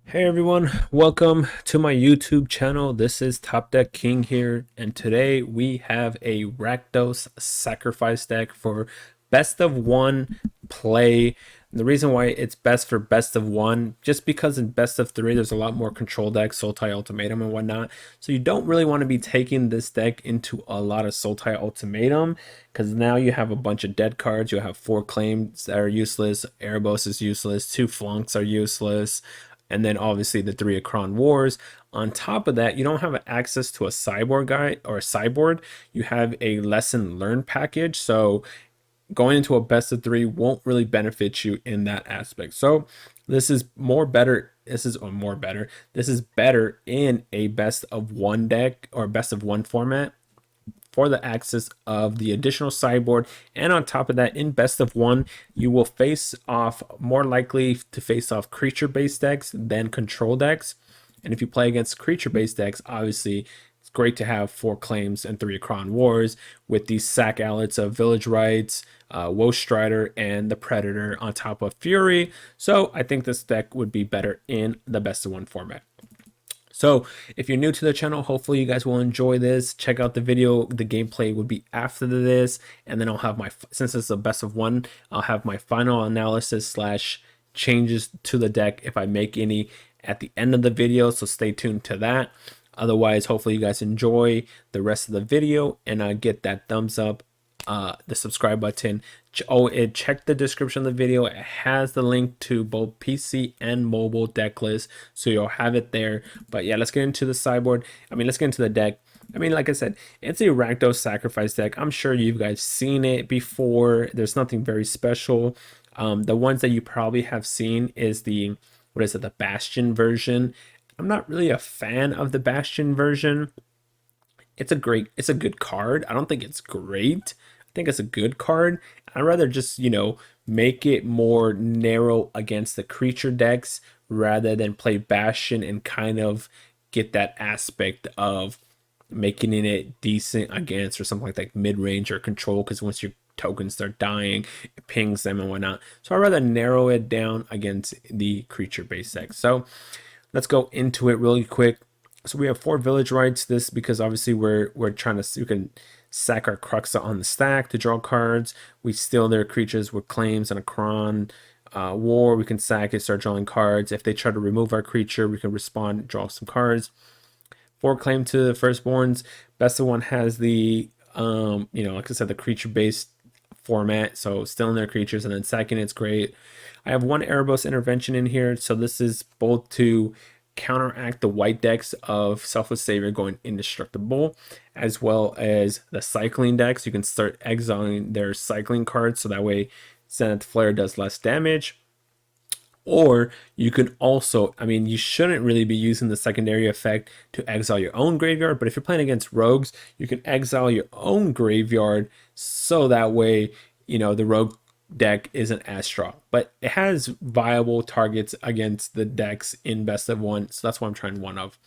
Hey everyone, welcome to my YouTube channel. This is Top Deck King here, and today we have a Rakdos sacrifice deck for best of one play. The reason why it's best for best of one, just because in best of three there's a lot more control decks, Sultai Ultimatum and whatnot. So you don't really want to be taking this deck into a lot of Sultai Ultimatum, because now you have a bunch of dead cards. You have 4 claims that are useless, Erebos is useless, 2 flunks are useless, and then obviously the 3 Akroan Wars. On top of that, you don't have access to a sideboard guide or a sideboard. You have a lesson learned package, so going into a best of 3 won't really benefit you in that aspect. So this is more better. This is more better. This is better in a best of one deck or best of one format, for the access of the additional sideboard. And on top of that, in best of one, you will face off, more likely to face off creature based decks than control decks. And if you play against creature based decks, obviously it's great to have 4 claims and 3 Akroan Wars with these sack outlets of Village Rites, Strider, and the Predator on top of Fury. So I think this deck would be better in the best of one format. So if you're new to the channel, hopefully you guys will enjoy this. Check out the video. The gameplay would be after this, and then I'll have my, since it's a best of one, I'll have my final analysis slash changes to the deck if I make any at the end of the video, so stay tuned to that. Otherwise, hopefully you guys enjoy the rest of the video and get that thumbs up, the subscribe button. Check the description of the video. It has the link to both PC and mobile deck list, so you'll have it there. But yeah, let's get into the sideboard. Let's get into the deck. Like I said, it's a Rakdos sacrifice deck. I'm sure you guys seen it before. There's nothing very special. The ones that you probably have seen is the, what is it, the Bastion version. I'm not really a fan of the Bastion version. It's a good card. I don't think it's great. I think it's a good card. I'd rather just, make it more narrow against the creature decks rather than play Bastion and kind of get that aspect of making it decent against or something like mid-range or control, because once your tokens start dying, it pings them and whatnot. So I'd rather narrow it down against the creature-based decks. So let's go into it really quick. So we have 4 Village Rites. This because obviously we're trying to, we can sack our Cruxa on the stack to draw cards. We steal their creatures with Claims and Akroan War. We can sack it, start drawing cards. If they try to remove our creature, we can respond, draw some cards. 4 Claim to the Firstborns. Best of one has the like I said, the creature based format, so stealing their creatures and then sacking it's great. I have 1 Erebos intervention in here, so this is both to counteract the white decks of Selfless Savior going indestructible, as well as the cycling decks. You can start exiling their cycling cards, so that way Zenith Flare does less damage. Or you can also, you shouldn't really be using the secondary effect to exile your own graveyard, but if you're playing against rogues, you can exile your own graveyard, so that way, the rogue deck isn't as strong. But it has viable targets against the decks in best of one, so that's why I'm trying one of.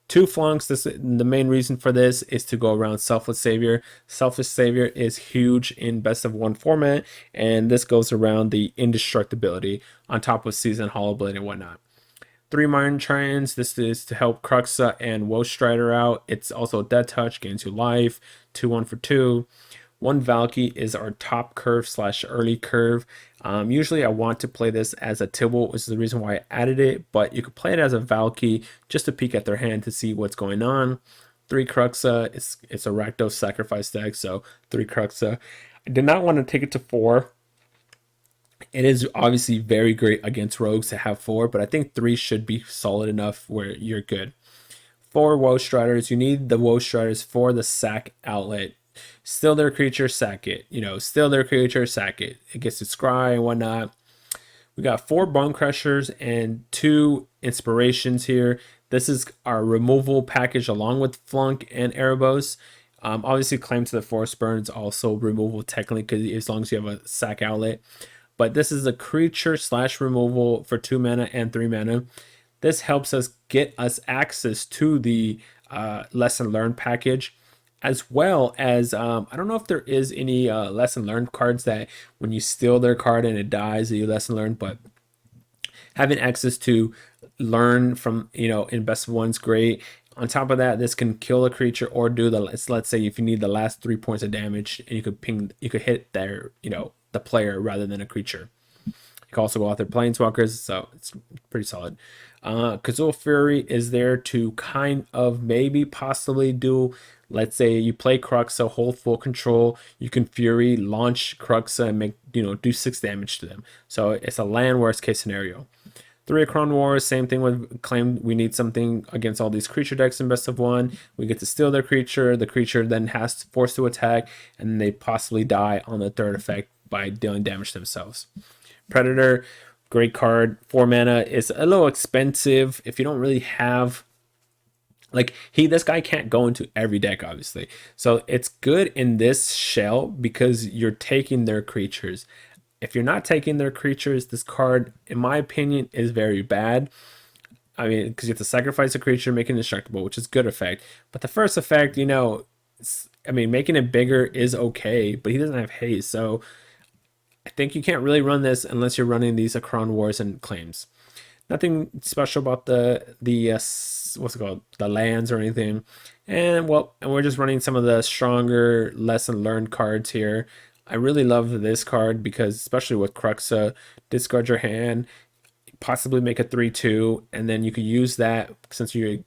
2 flunks. The main reason for this is to go around Selfless Savior. Selfless Savior is huge in best of one format, and this goes around the indestructibility on top of Season Hollow Blade and whatnot. 3 Mind Trions. This is to help Cruxa and Strider out. It's also Death Touch, gains you life. 2-1 for 2. 1 Valky is our top curve / early curve. Usually I want to play this as a Tibble, which is the reason why I added it, but you could play it as a Valky just to peek at their hand to see what's going on. 3 Cruxa, it's a Rakdos sacrifice deck, so 3 Cruxa. I did not want to take it to 4. It is obviously very great against rogues to have 4, but I think 3 should be solid enough where you're good. 4 Striders. You need the Striders for the sack outlet. Steal their creature, sack it. Steal their creature, sack it. It gets to scry and whatnot. We got 4 Bone Crushers and 2 Inspirations here. This is our removal package along with Flunk and Erebos. Obviously, Claim to the Firstborn is also removal technically, because as long as you have a sack outlet. But this is a creature / removal for 2 mana and 3 mana. This helps us get us access to the Lesson Learned package, as well as I don't know if there is any lesson learned cards that when you steal their card and it dies, you lesson learned, but having access to learn from, in best of one's great. On top of that, this can kill a creature or do let's say if you need the last 3 points of damage, and you could hit their, the player rather than a creature. You can also go out there planeswalkers, so it's pretty solid. Kazul Fury is there to kind of maybe possibly do, let's say you play Kruxa, hold full control, you can Fury, launch Kruxa, and make, do 6 damage to them. So it's a land worst case scenario. 3 Akroan War, same thing with Claim. We need something against all these creature decks in best of one. We get to steal their creature. The creature then has forced to attack, and they possibly die on the third effect by dealing damage themselves. Predator, great card. 4 mana is a little expensive if you don't really have, like, this guy can't go into every deck, obviously. So it's good in this shell because you're taking their creatures. If you're not taking their creatures, this card, in my opinion, is very bad. I mean, because you have to sacrifice a creature, make it indestructible, which is good effect. But the first effect, making it bigger is okay, but he doesn't have haste. So I think you can't really run this unless you're running these Akroan Wars and Claims. Nothing special about the what's it called, the lands or anything. And we're just running some of the stronger lesson learned cards here. I really love this card because, especially with Kruxa, discard your hand, possibly make a 3/2, and then you could use that, since you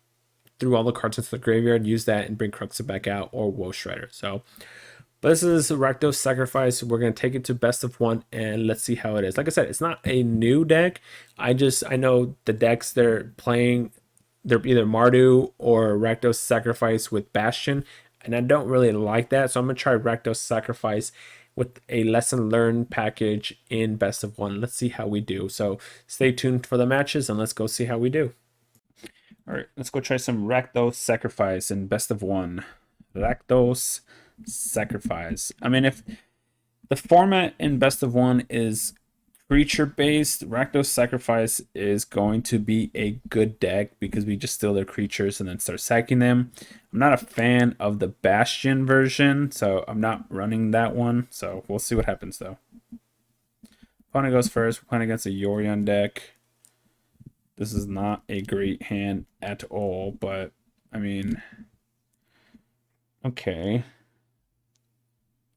threw all the cards into the graveyard, use that and bring Kruxa back out, or Woe Shredder. So, but this is Rakdos Sacrifice. We're going to take it to best of one, and let's see how it is. Like I said, it's not a new deck. I know the decks they're playing, they're either Mardu or Rakdos Sacrifice with Bastion, and I don't really like that. So I'm going to try Rakdos Sacrifice with a lesson learned package in best of one. Let's see how we do. So stay tuned for the matches, and let's go see how we do. All right, let's go try some Rakdos Sacrifice in best of one. Rakdos Sacrifice. I mean, if the format in best of one is creature based, Rakdos Sacrifice is going to be a good deck because we just steal their creatures and then start sacking them. I'm not a fan of the Bastion version, so I'm not running that one. So we'll see what happens though. Opponent goes first. We're playing against a Yorion deck. This is not a great hand at all, but I mean, okay.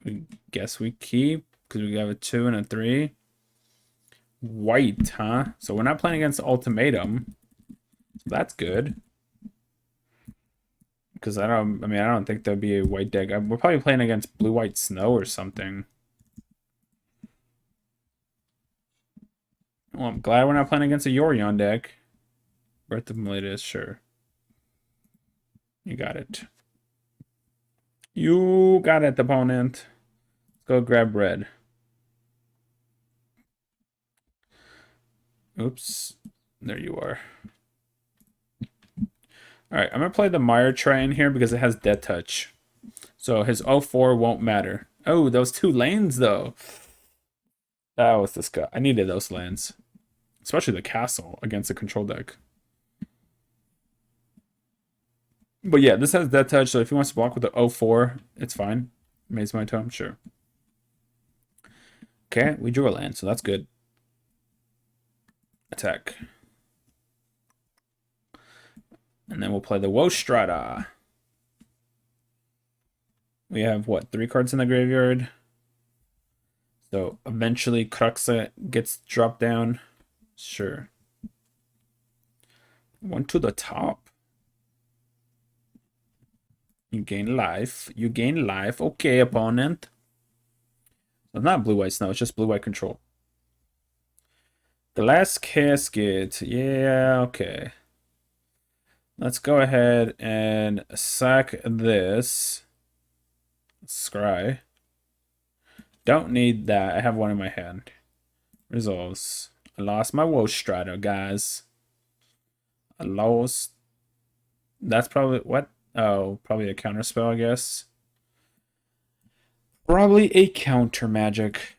I guess we keep because we have a 2 and a 3. White, huh? So we're not playing against Ultimatum. That's good. Because I don't think there'd be a white deck. We're probably playing against Blue-White Snow or something. Well, I'm glad we're not playing against a Yorion deck. Birth of Meletis, sure. You got it. You got it, opponent. Let's go grab red. Oops. There you are. Alright, I'm going to play the Mire Triton here because it has Death Touch. So his 0/4 won't matter. Oh, those 2 lanes, though. That was disgusting. I needed those lands. Especially the castle against the control deck. But yeah, this has Death Touch, so if he wants to block with the 0/4, it's fine. Maze my Tome, sure. Okay, we drew a land, so that's good. Attack. And then we'll play the Wostrata. We have, what, 3 cards in the graveyard? So eventually Kruxa gets dropped down. Sure. 1 to the top. You gain life. You gain life. Okay, opponent. So it's not Blue-White Snow, it's just Blue-White Control. Glass Casket. Yeah, okay. Let's go ahead and sack this. Scry. Don't need that. I have one in my hand. Resolves. I lost my Wostrata, guys. I lost. That's probably what? Oh, probably a counter spell, I guess. Probably a counter magic.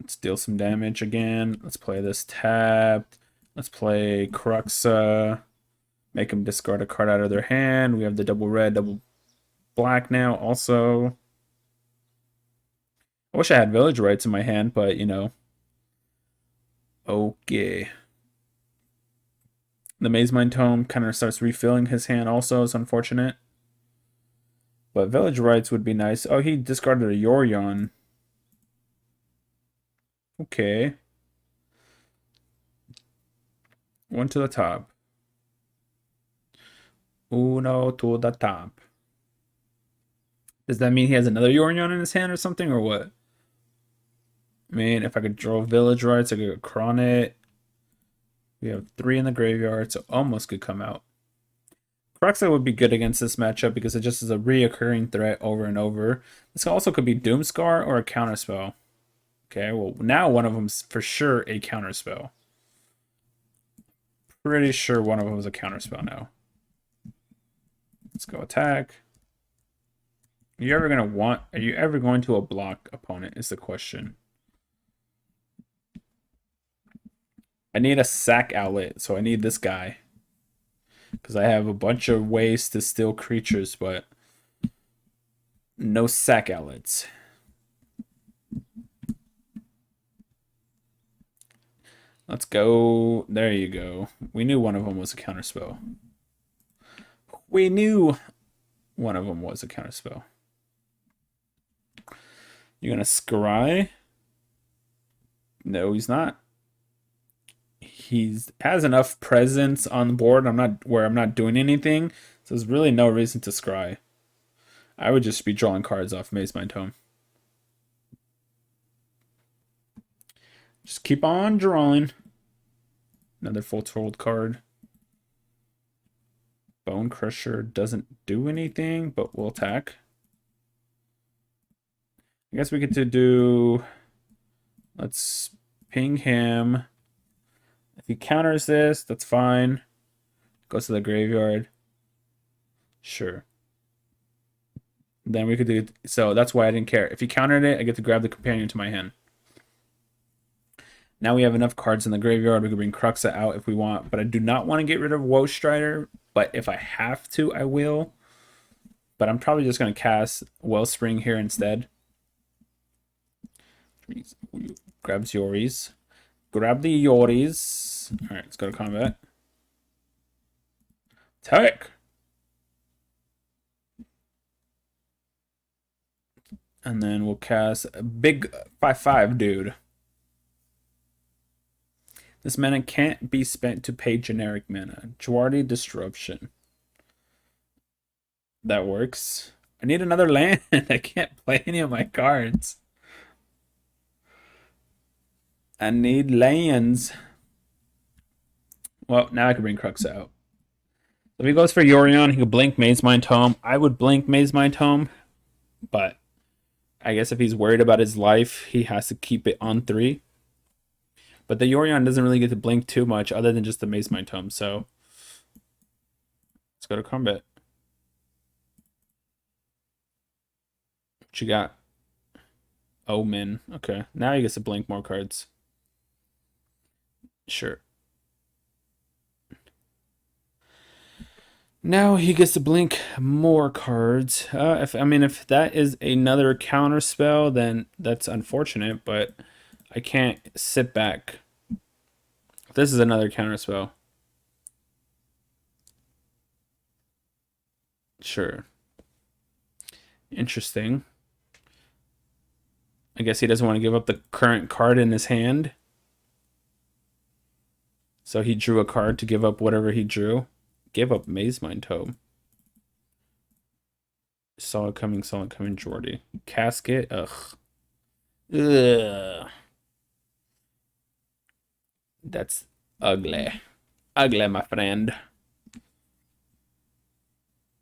Let's deal some damage again. Let's play this tapped. Let's play Kruxa. Make them discard a card out of their hand. We have the double red, double black now also. I wish I had Village Rites in my hand, but you know. Okay. The Maze Mind Tome kind of starts refilling his hand also. It's unfortunate. But Village Rites would be nice. Oh, he discarded a Yorion. Okay. One to the top. Uno to the top. Does that mean he has another Yorion in his hand or something, or what? I mean, if I could draw Village Rites, I could Akroan it. We have 3 in the graveyard, so almost could come out. Kroxa would be good against this matchup because it just is a reoccurring threat over and over. This also could be Doomscar or a counterspell. Okay, well, now one of them's for sure a counterspell. Pretty sure one of them is a counterspell now. Let's go attack. Are you ever going to a block opponent is the question. I need a sack outlet, so I need this guy. Because I have a bunch of ways to steal creatures, but no sack outlets. Let's go. There you go. We knew one of them was a counterspell. We knew one of them was a counterspell. You're going to scry? No, he's not. He has enough presence on the board. I'm not doing anything, so there's really no reason to scry. I would just be drawing cards off Maze Mind Tome. Just keep on drawing. Another full told card. Bone Crusher doesn't do anything, but we'll attack. I guess we get to do. Let's ping him. If he counters this, that's fine. Goes to the graveyard. Sure. Then we could do. So that's why I didn't care. If he countered it, I get to grab the companion to my hand. Now we have enough cards in the graveyard. We can bring Kroxa out if we want. But I do not want to get rid of Woe Strider. But if I have to, I will. But I'm probably just going to cast Wellspring here instead. Grabs Yoris. Grab the Yoris. Alright, let's go to combat. Attack! And then we'll cast a big 5/5 dude. This mana can't be spent to pay generic mana. Jwardy Disruption. That works. I need another land. I can't play any of my cards. I need lands. Well, now I can bring Kroxa out. If he goes for Yorion, he could blink Maze Mind Tome. I would blink Maze Mind Tome, but I guess if he's worried about his life, he has to keep it on 3. But the Yorion doesn't really get to blink too much other than just the Maze Mind Tome, so let's go to combat. What you got? Omen. Okay, now he gets to blink more cards. Sure. Now he gets to blink more cards. If that is another counter spell, then that's unfortunate, but I can't sit back. This is another counter spell. Sure. Interesting. I guess he doesn't want to give up the current card in his hand. So he drew a card to give up whatever he drew. Give up Maze Mind Tome. Saw it coming, Jwardy. Casket, ugh. Ugh. That's ugly. Ugly, my friend.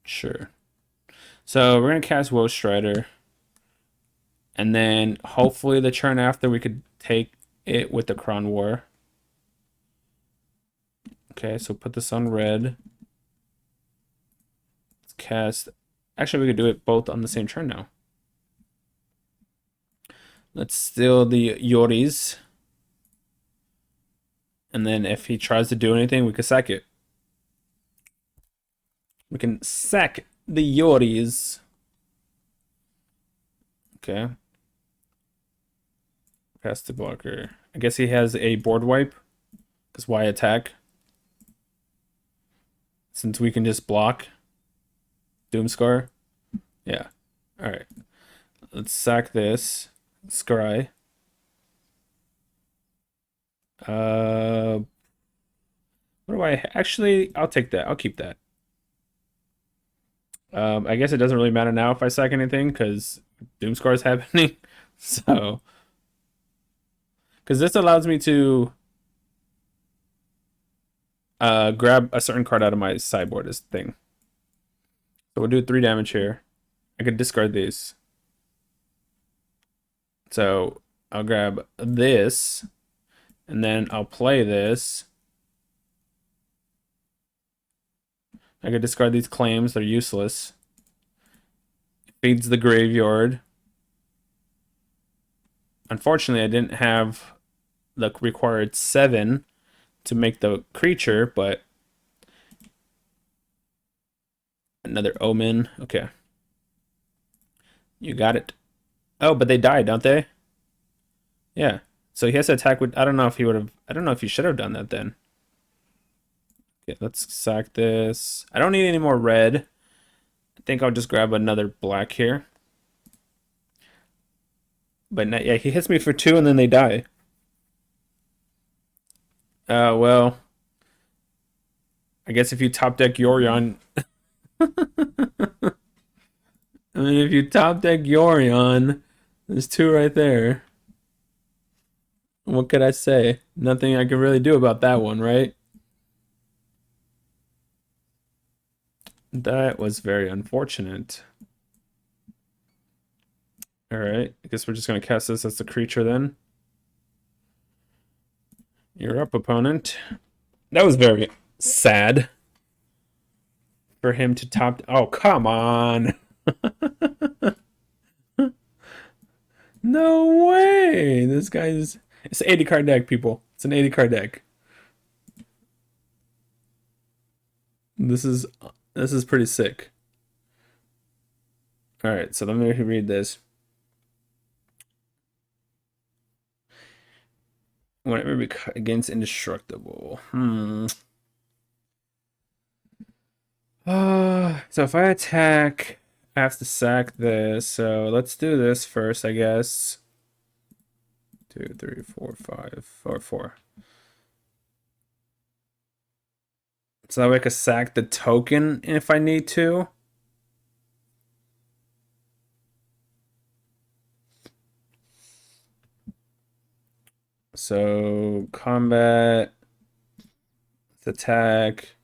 Sure. So we're going to cast Woe Strider. And then hopefully the turn after we could take it with the Akroan War. Okay, so put this on red. Let's cast. Actually, we could do it both on the same turn now. Let's steal the Yoris. And then if he tries to do anything, we can sack it. We can sack the Yoris. Okay. Cast the blocker. I guess he has a board wipe. Because why attack? Since we can just block. Doomscar. Yeah. Alright. Let's sack this. Scry. What do I actually? I'll take that. I'll keep that. I guess it doesn't really matter now if I sack anything because Doomscar is happening. So, because this allows me to grab a certain card out of my sideboard as thing. So we'll do 3 damage here. I could discard these. So I'll grab this, and then I'll play this. I could discard these claims, they're useless. Feeds the graveyard. Unfortunately, I didn't have the required 7 to make the creature, but another omen. Okay. You got it. Oh, but they died, don't they? Yeah. So he has to attack with... I don't know if he would have... I don't know if he should have done that then. Okay, let's sack this. I don't need any more red. I think I'll just grab another black here. But not, yeah, he hits me for 2 and then they die. Well... I guess if you top deck Yorion... I mean, if you top deck Yorion, there's 2 right there. What could I say? Nothing I can really do about that one, right? That was very unfortunate. Alright, I guess we're just going to cast this as a creature then. You're up, opponent. That was very sad for him to top... Oh, come on! No way! This guy's... It's an 80 card deck, people. It's an 80 card deck. This is pretty sick. Alright, so let me read this. Whenever against indestructible. So if I attack, I have to sack this. So let's do this first, I guess. 2, 3, 4, 5, 4. So that way I can sack the token if I need to. So combat, attack.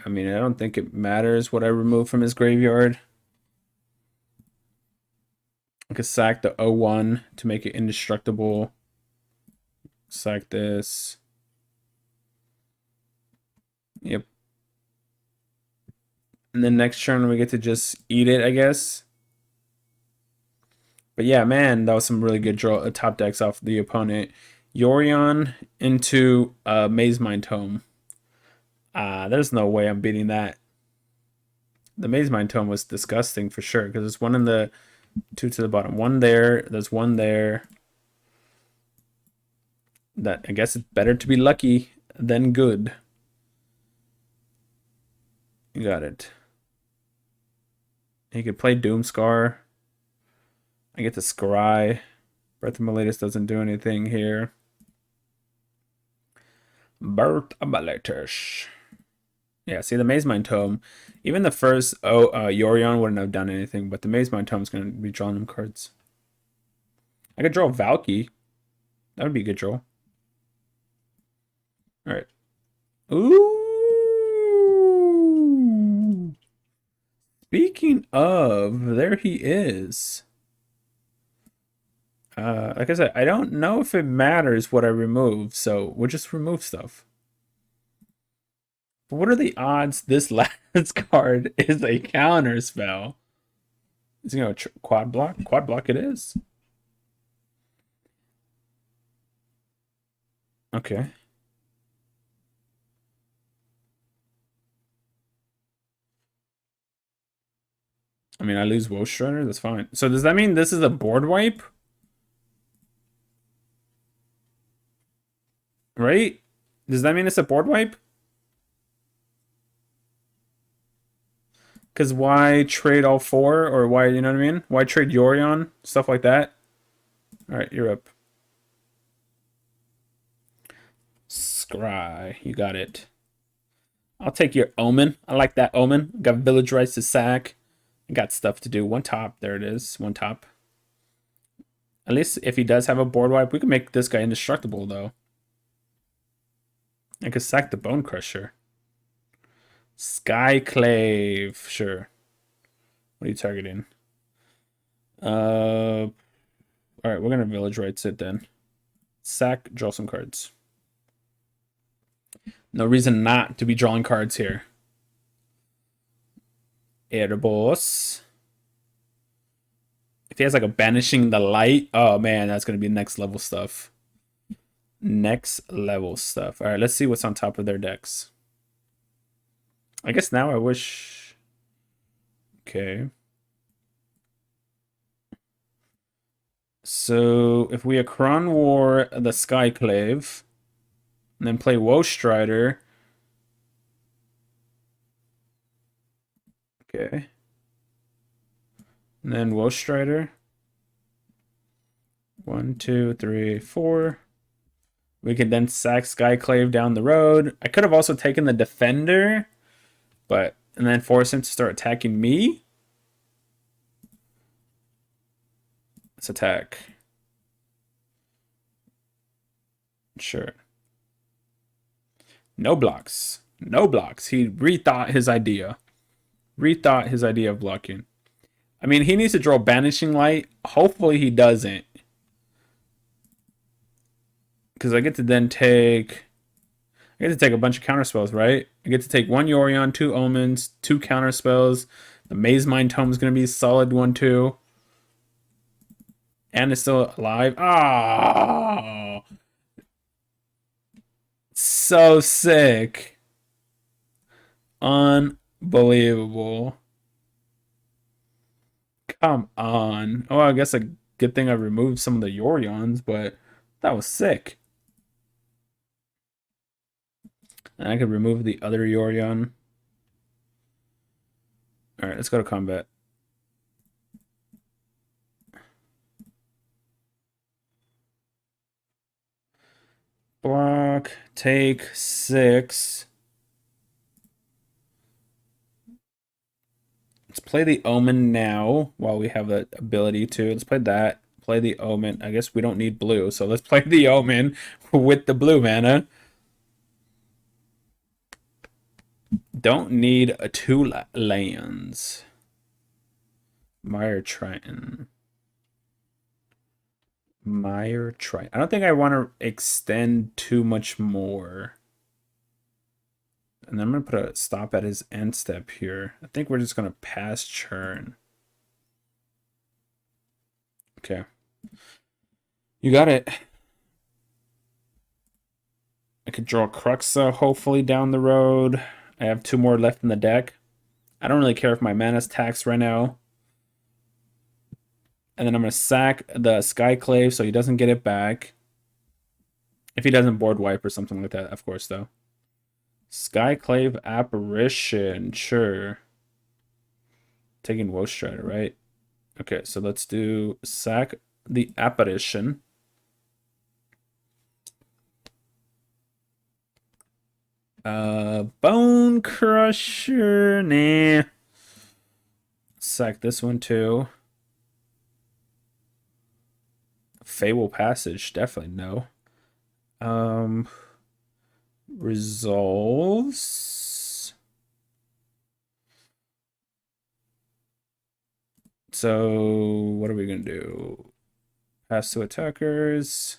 I mean, I don't think it matters what I remove from his graveyard. I could sack the 0-1 to make it indestructible. Sack this. Yep. And then next turn we get to just eat it, I guess. But yeah, man, that was some really good draw top decks off the opponent. Yorion into Maze Mind Tome. There's no way I'm beating that. The Maze Mind Tome was disgusting for sure, because there's 1 in the 2 to the bottom. 1 there, there's 1 there. That I guess it's better to be lucky than good. You got it. He could play Doomscar. I get to Scry. Breath of Miletus doesn't do anything here. Birth of Miletus. Yeah, see the Maze Mind Tome. Even the first Yorion wouldn't have done anything, but the Maze Mind Tome is going to be drawing them cards. I could draw Valky. That would be a good draw. Alright. Ooh! Speaking of, there he is. Like I said, I don't know if it matters what I remove, so we'll just remove stuff. But what are the odds this last card is a counter spell? Is it going to quad block? Quad block it is. Okay. I mean, I lose Woe Shredder, that's fine. So does that mean this is a board wipe? right? Does that mean it's a board wipe? Because why trade all four? Or why, you know what I mean? Why trade Yorion? Stuff like that. All right, you're up. Scry, you got it. I'll take your Omen. I like that Omen. Got Village Rites to sack. Got stuff to do. One top. There it is. One top. At least if he does have a board wipe, we can make this guy indestructible, though. I could sack the Bone Crusher. Skyclave. Sure. What are you targeting? Alright, we're going to Village Rites it then. Sack, draw some cards. No reason not to be drawing cards here. Erebos. If he has like a Banishing the Light, oh man, that's going to be next level stuff. Next level stuff. All right, let's see what's on top of their decks. I guess now I wish... Okay. So if we Akroan War the Skyclave, and then play Woestrider. Okay. And then Woestrider. 1, 2, 3, 4. We could then sack Skyclave down the road. I could have also taken the Defender, and then force him to start attacking me. Let's attack. Sure. No blocks. No blocks. He rethought his idea. Rethought his idea of blocking. I mean, he needs to draw Banishing Light. Hopefully he doesn't. Because I get to then take... I get to take a bunch of counterspells, right? I get to take 1 Yorion, 2 Omens, 2 counterspells. The Maze Mind Tome is going to be a solid 1, too. And it's still alive. Ah! So sick. Unbelievable. Come on. Oh, I guess a good thing I removed some of the Yorions, but that was sick. And I could remove the other Yorion. Alright, let's go to combat. Block, take 6. Let's play the Omen now while we have the ability to. Let's play that. Play the Omen. I guess we don't need blue, so let's play the Omen with the blue mana. Don't need 2 lands. Mire Triton. Mire Triton. I don't think I want to extend too much more. And then I'm going to put a stop at his end step here. I think we're just going to pass churn. Okay. You got it. I could draw Cruxa hopefully down the road. I have 2 more left in the deck. I don't really care if my mana's taxed right now. And then I'm going to sack the Skyclave so he doesn't get it back. If he doesn't board wipe or something like that, of course, though. Skyclave Apparition, sure. Taking Woestrider, right? Okay, so let's do sack the Apparition. Bone Crusher, nah. Sack this one too. Fable Passage, definitely no. Resolves. So what are we gonna do? Pass to attackers.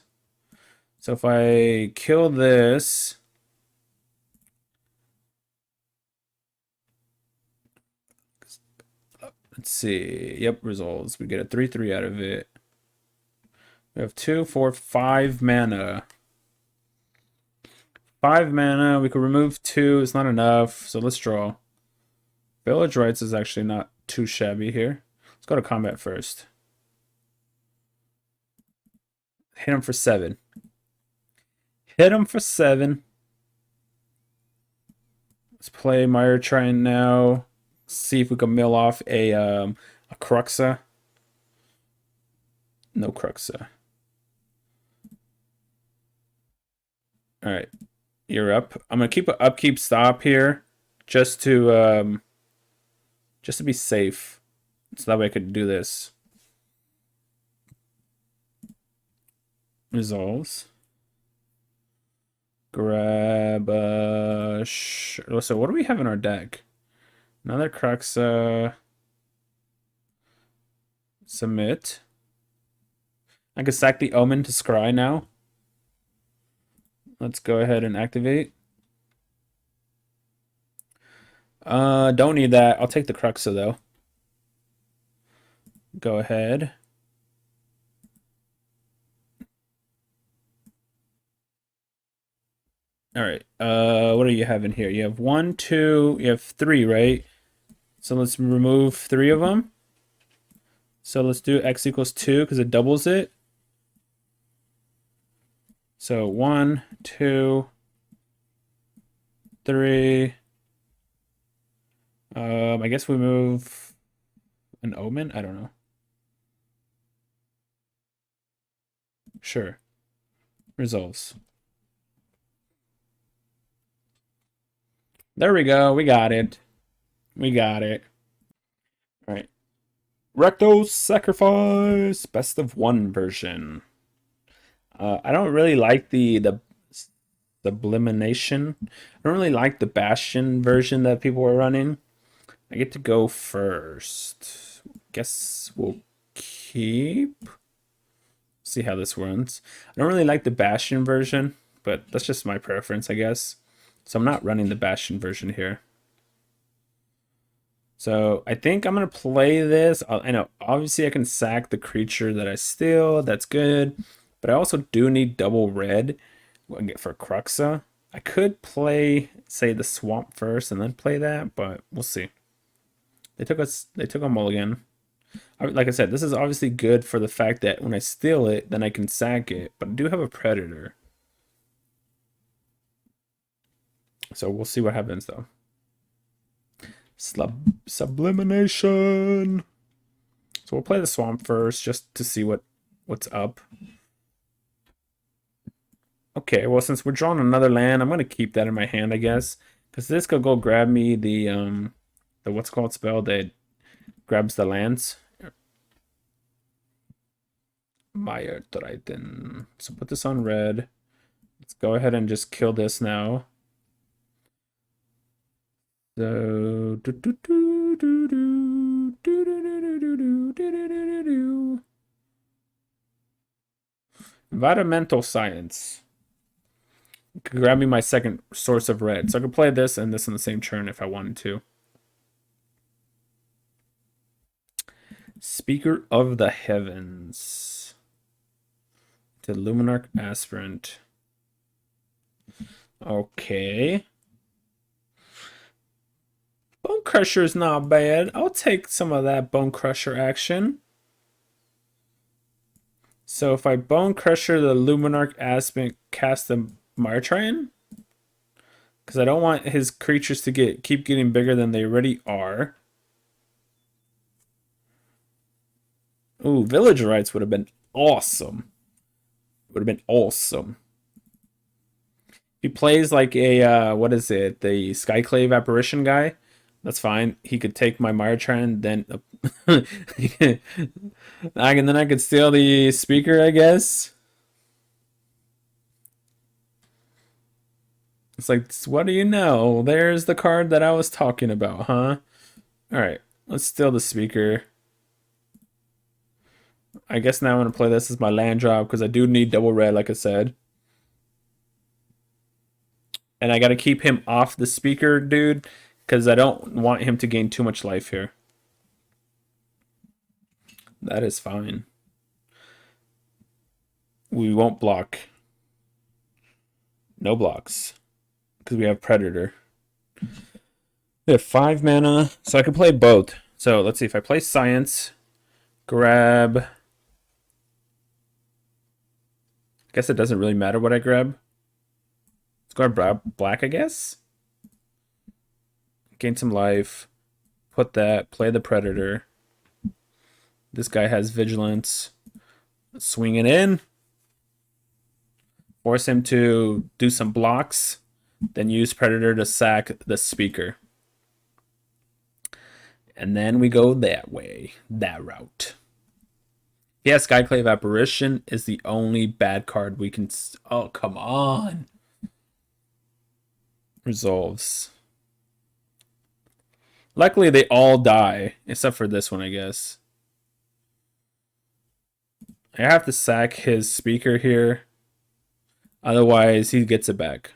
So if I kill this, let's see. Yep, resolves. We get a 3/3 out of it. We have 2, 4, 5 mana. 5 mana. We could remove 2. It's not enough. So let's draw. Village Rites is actually not too shabby here. Let's go to combat first. Hit him for 7. hit him for 7. Let's play Mythic now. See if we can mill off a Cruxa. No Cruxa. All right, you're up. I'm gonna keep an upkeep stop here, just to be safe, so that way I could do this. Resolves. Grab so what do we have in our deck? Another Cruxa. Submit. I can sack the Omen to scry now. Let's go ahead and activate. Don't need that. I'll take the Cruxa though. Go ahead. All right. What do you have in here? You have 1, 2, you have 3, right? So let's remove 3 of them. So let's do x equals 2 because it doubles it. So 1, 2, 3. I guess we move an Omen. I don't know. Sure. Resolves. There we go. We got it. We got it. All right. Rakdos Sacrifice best of 1 version. I don't really like the Sublimination. I don't really like the Bastion version that people are running. I get to go first. Guess we'll keep. See how this runs. I don't really like the Bastion version, but that's just my preference, I guess. So I'm not running the Bastion version here. So I think I'm going to play this. I know, obviously I can sack the creature that I steal. That's good. But I also do need double red for Cruxa. I could play, say, the Swamp first and then play that, but we'll see. They took a mulligan. Like I said, this is obviously good for the fact that when I steal it, then I can sack it. But I do have a Predator. So we'll see what happens, though. Sublimination. So we'll play the Swamp first, just to see what's up. Okay, well, since we're drawing another land, I'm gonna keep that in my hand, I guess, because this could go grab me the what's called spell that grabs the lands. Mythic. So put this on red. Let's go ahead and just kill this now. So environmental science. Could grab me my second source of red. So I could play this and this in the same turn if I wanted to. Speaker of the Heavens. To Luminarch Aspirant. Okay. Bone Crusher is not bad. I'll take some of that Bone Crusher action. So if I Bone Crusher the Luminarch Aspirant, cast the Mythic, because I don't want his creatures to keep getting bigger than they already are. Ooh, Village Rites would have been awesome. Would have been awesome. He plays like a what is it? The Skyclave Apparition guy. That's fine. He could take my Mythic, then I could steal the Speaker, I guess. It's like, what do you know? There's the card that I was talking about, huh? Alright, let's steal the Speaker. I guess now I'm going to play this as my land drop, because I do need double red, like I said. And I got to keep him off the Speaker, dude, because I don't want him to gain too much life here. That is fine. We won't block. No blocks. Because we have Predator. We have 5 mana, so I can play both. So let's see, if I play Science, grab... I guess it doesn't really matter what I grab. Let's go black, I guess. Gain some life. Put that. Play the Predator. This guy has Vigilance. Swing it in. Force him to do some blocks. Then use Predator to sack the Speaker. And then we go that way. That route. Yeah, Skyclave Apparition is the only bad card we can... Oh, come on. Resolves. Luckily, they all die. Except for this one, I guess. I have to sack his Speaker here. Otherwise, he gets it back.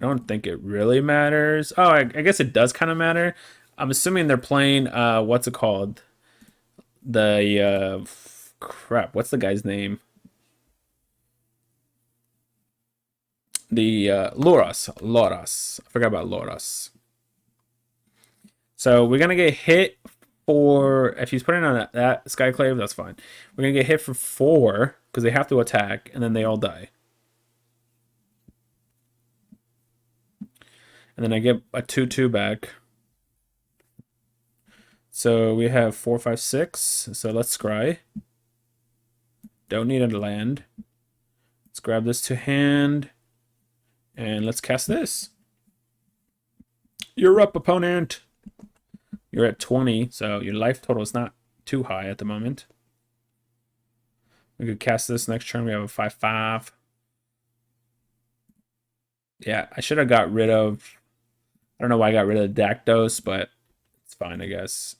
I don't think it really matters. Oh, I guess it does kind of matter. I'm assuming they're playing, what's it called? The, crap, what's the guy's name? The, Loras. I forgot about Loras. So we're going to get hit for, if he's putting on that Skyclave, that's fine. We're going to get hit for 4, because they have to attack, and then they all die. And then I get a 2/2 back. So we have 4, 5, 6. So let's scry. Don't need a land. Let's grab this to hand. And let's cast this. You're up, opponent. You're at 20, so your life total is not too high at the moment. We could cast this next turn. We have a 5/5. Yeah, I should have got rid of... I don't know why I got rid of the Rakdos, but it's fine, I guess.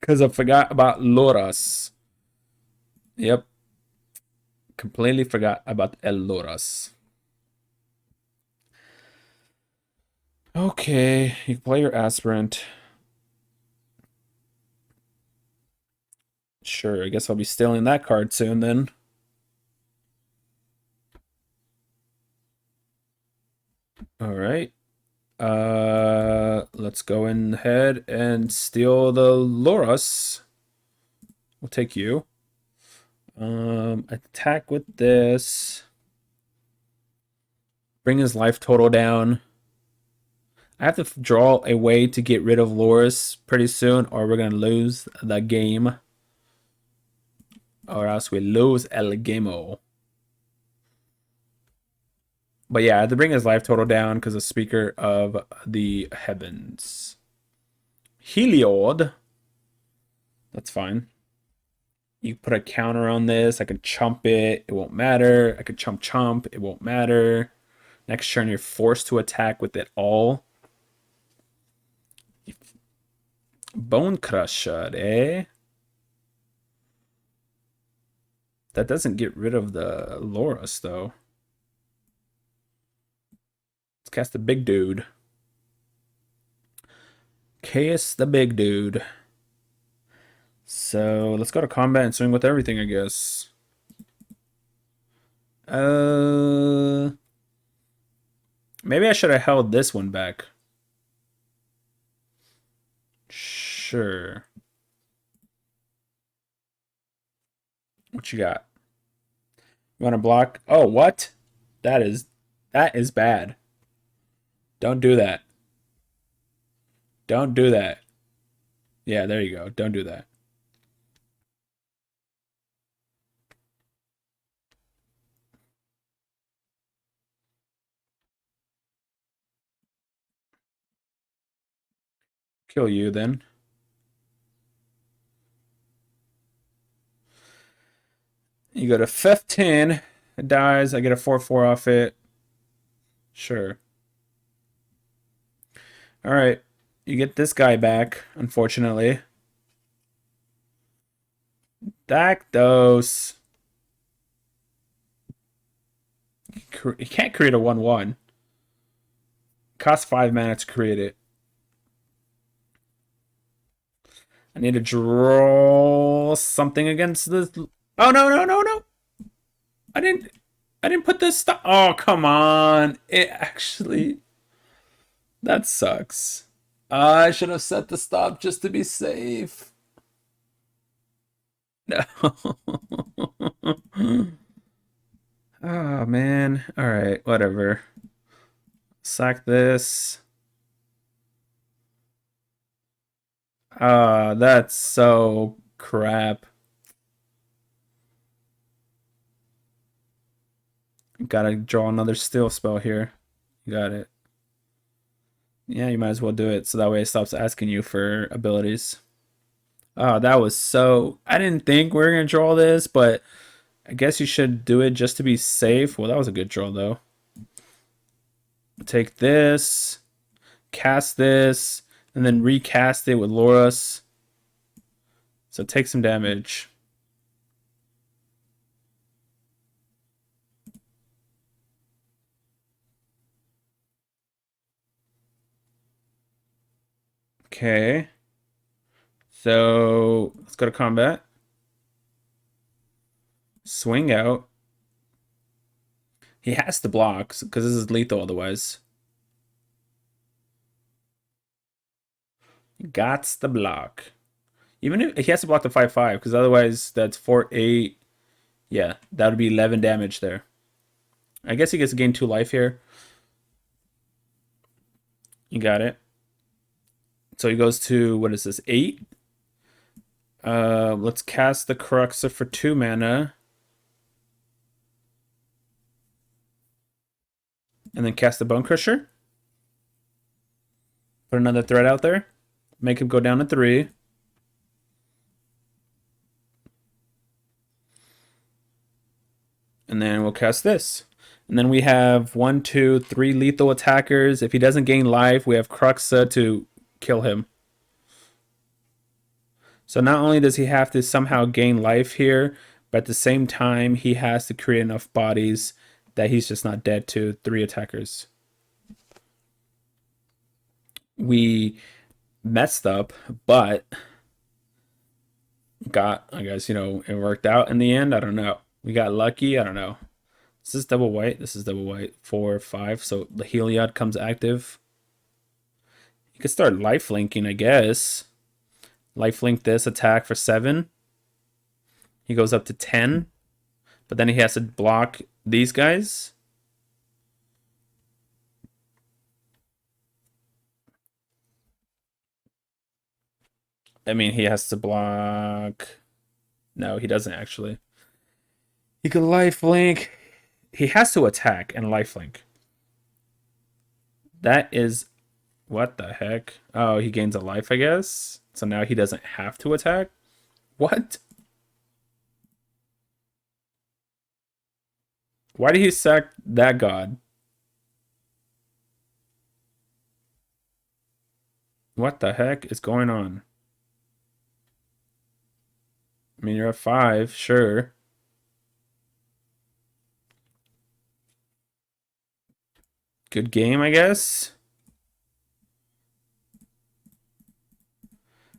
Because I forgot about Loras. Yep. Completely forgot about El Loras. Okay, you can play your Aspirant. Sure, I guess I'll be stealing that card soon then. All right. Let's go ahead and steal the Loras. We'll take you. Attack with this. Bring his life total down. I have to draw a way to get rid of Loras pretty soon, or we're gonna lose the game. Or else we lose el gameo. But yeah, I had to bring his life total down because of Speaker of the Heavens. Heliod. That's fine. You put a counter on this. I could chump it. It won't matter. I could chump. It won't matter. Next turn, you're forced to attack with it all. Bone Crusher, eh? That doesn't get rid of the Loras, though. Let's cast the big dude. Chaos the big dude. So let's go to combat and swing with everything, I guess. Maybe I should have held this one back. Sure. What you got? You want to block? Oh, what? That is bad. Don't do that. Don't do that. Yeah, there you go. Don't do that. Kill you then. You go to 15. It dies. I get a 4/4 off it. Sure. Alright. You get this guy back, unfortunately. Rakdos. You can't create a 1/1. Costs 5 mana to create it. I need to draw something against this. Oh, no. I didn't put this stuff. Oh, come on. It actually... That sucks. I should have set the stop just to be safe. No. Oh man. All right, whatever. Sack this. That's so crap. Gotta draw another steel spell here. You got it. Yeah, you might as well do it so that way it stops asking you for abilities. Oh, that was so... I didn't think we were gonna draw this, but I guess you should do it just to be safe. Well, that was a good draw though. Take this, cast this, and then recast it with Loras. So take some damage. Okay. So let's go to combat. Swing out. He has to block because this is lethal otherwise. Gots the block. Even if he has to block the 5/5 because otherwise that's 4/8. Yeah, that would be 11 damage there. I guess he gets to gain 2 life here. You got it. So he goes to, what is this, 8? Let's cast the Cruxa for 2 mana. And then cast the Bone Crusher. Put another threat out there. Make him go down to 3. And then we'll cast this. And then we have 1, 2, 3 lethal attackers. If he doesn't gain life, we have Cruxa to kill him. So not only does he have to somehow gain life here, but at the same time, he has to create enough bodies that he's just not dead to 3 attackers. We messed up, but I guess, it worked out in the end. I don't know. We got lucky. I don't know. This is double white. This is double white. 4, 5. So the Heliod comes active. You could start lifelinking, I guess. Lifelink this attack for 7. He goes up to 10. But then he has to block these guys. I mean, he has to block... No, he doesn't actually. He could lifelink. He has to attack and lifelink. That is... What the heck? Oh, he gains a life, I guess. So now he doesn't have to attack? What? Why did he sack that god? What the heck is going on? I mean, you're at 5, sure. Good game, I guess.